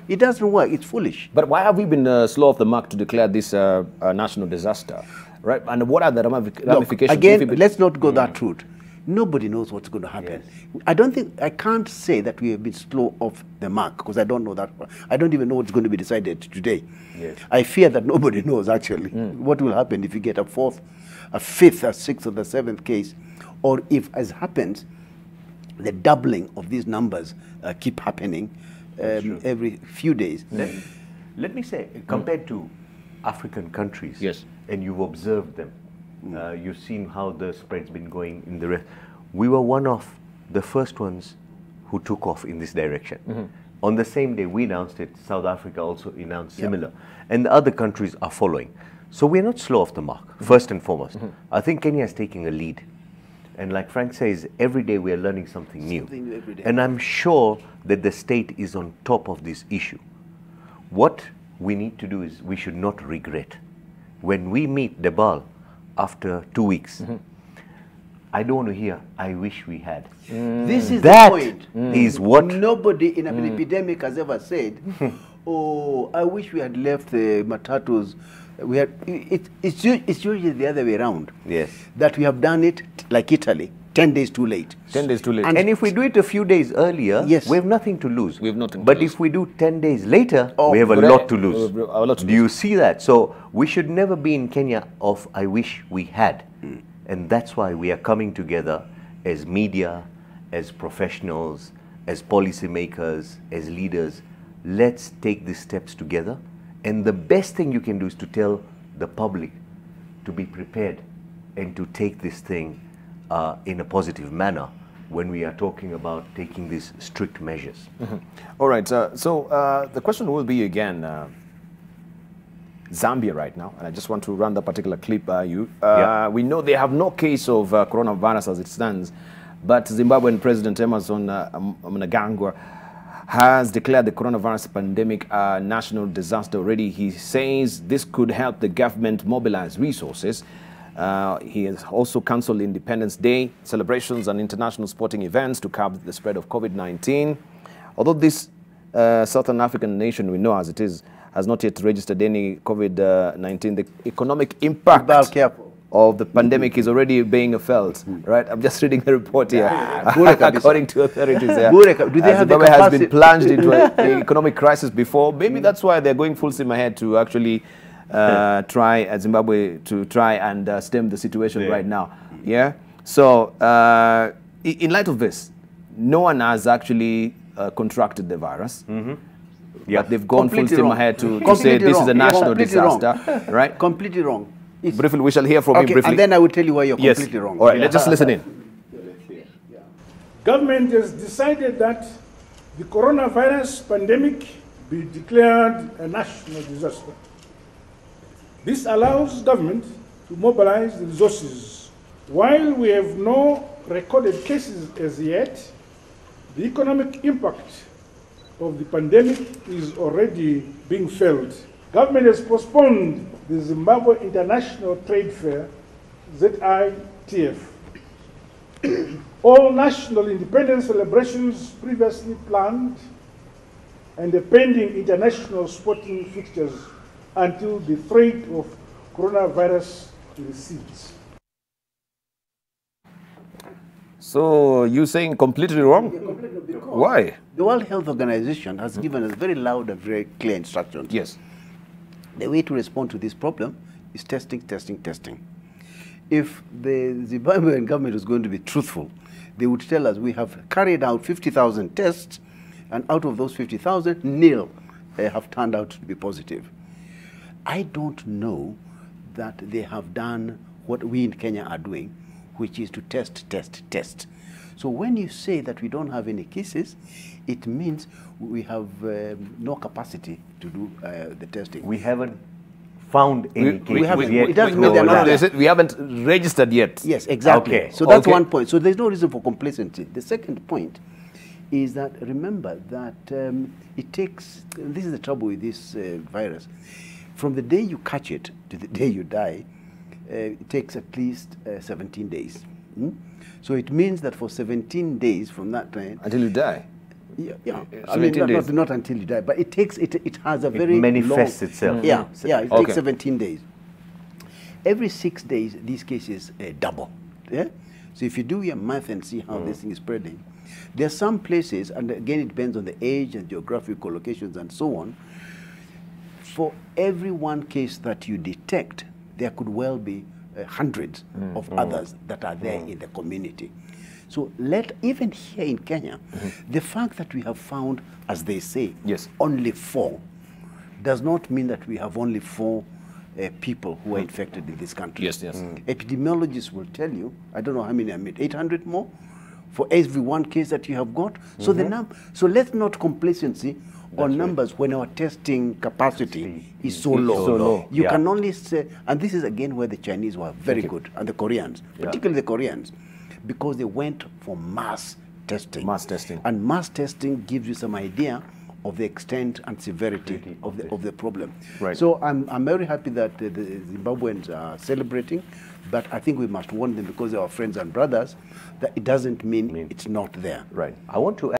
It doesn't work. It's foolish. But why have we been slow off the mark to declare this national disaster, right? And what are the ramifications? Look, again, let's not go that route. Nobody knows what's going to happen. Yes. I can't say that we have been slow off the mark because I don't know that. I don't even know what's going to be decided today. Yes. I fear that nobody knows actually what will happen if you get a fourth, a fifth, a sixth, or the seventh case, or if, as happens, the doubling of these numbers keep happening every few days. Let me say, compared to African countries, yes, and you've observed them, you've seen how the spread's been going in the rest. We were one of the first ones who took off in this direction. On the same day we announced it, South Africa also announced similar. And the other countries are following. So we're not slow off the mark, first and foremost. I think Kenya is taking a lead. And like Frank says, every day we are learning something new. And I'm sure that the state is on top of this issue. What we need to do is we should not regret. When we meet Debal after 2 weeks, I don't want to hear, I wish we had. This is the point. Is what nobody in an epidemic has ever said, oh, I wish we had left the matatus. We had, it's usually the other way around. Yes. That we have done it like Italy, 10 days too late. 10 days too late. And if we do it a few days earlier, yes, we have nothing to lose. We have nothing to but lose. If we do 10 days later, we have a lot to lose. Do you see that? So we should never be in Kenya of I wish we had. And that's why we are coming together as media, as professionals, as policymakers, as leaders. Let's take these steps together. And the best thing you can do is to tell the public to be prepared and to take this thing in a positive manner when we are talking about taking these strict measures. All right, so the question will be again, Zambia right now, and I just want to run that particular clip by you. We know they have no case of coronavirus as it stands, but Zimbabwean President Emerson Mnangagwa has declared the coronavirus pandemic a national disaster already. He says this could help the government mobilize resources. He has also cancelled Independence Day celebrations and international sporting events to curb the spread of COVID-19. Although this Southern African nation, we know as it is, has not yet registered any COVID-19, the economic impact of the pandemic is already being felt, right? I'm just reading the report here. According to authorities, Zimbabwe has been plunged into an economic crisis before. Maybe that's why they're going full steam ahead to actually try Zimbabwe to try and stem the situation right now. Yeah. So in light of this, no one has actually contracted the virus. But they've gone full steam ahead to say this is a national disaster, right? Completely wrong. Briefly, we shall hear from you briefly. And then I will tell you why you're completely wrong. All right, let's just listen in. Government has decided that the coronavirus pandemic be declared a national disaster. This allows government to mobilize the resources. While we have no recorded cases as yet, the economic impact of the pandemic is already being felt. Government has postponed the Zimbabwe International Trade Fair, ZITF. All national independence celebrations previously planned and the pending international sporting fixtures until the threat of coronavirus recedes. So you're saying completely wrong? Why? The World Health Organization has given us very loud and very clear instructions. Yes. The way to respond to this problem is testing, testing, testing. If the Zimbabwean government is going to be truthful, they would tell us we have carried out 50,000 tests, and out of those 50,000, nil have turned out to be positive. I don't know that they have done what we in Kenya are doing, which is to test, test, test. So when you say that we don't have any cases, it means we have no capacity to do the testing. We haven't found any cases yet. It doesn't mean they're not there. We haven't registered yet. Yes, exactly. Okay. So that's one point. So there's no reason for complacency. The second point is that remember that it takes, and this is the trouble with this virus, from the day you catch it to the day you die, it takes at least 17 days. So it means that for 17 days from that time... Until you die? Yeah. I mean, 17 days. not until you die, but it takes it has a It very manifests long, itself. Yeah, yeah. It Okay. takes 17 days. Every 6 days, these cases double. Yeah. So if you do your math and see how this thing is spreading, there are some places, and again it depends on the age and geographical locations and so on. For every one case that you detect, there could well be hundreds of others that are there in the community. So even here in Kenya, the fact that we have found, as they say, Yes. only 4, does not mean that we have only 4 people who are infected in this country. Yes, yes. Epidemiologists will tell you, I don't know how many, 800 more for every one case that you have got. So so let's not complacency on numbers when our testing capacity is so low. so low. You Yeah. can only say, and this is again where the Chinese were very good, and the Koreans, particularly the Koreans, because they went for mass testing. Mass testing. And mass testing gives you some idea of the extent and severity of the problem. Right. So I'm very happy that the Zimbabweans are celebrating, but I think we must warn them, because they are our friends and brothers, that it doesn't mean it's not there. Right. I want to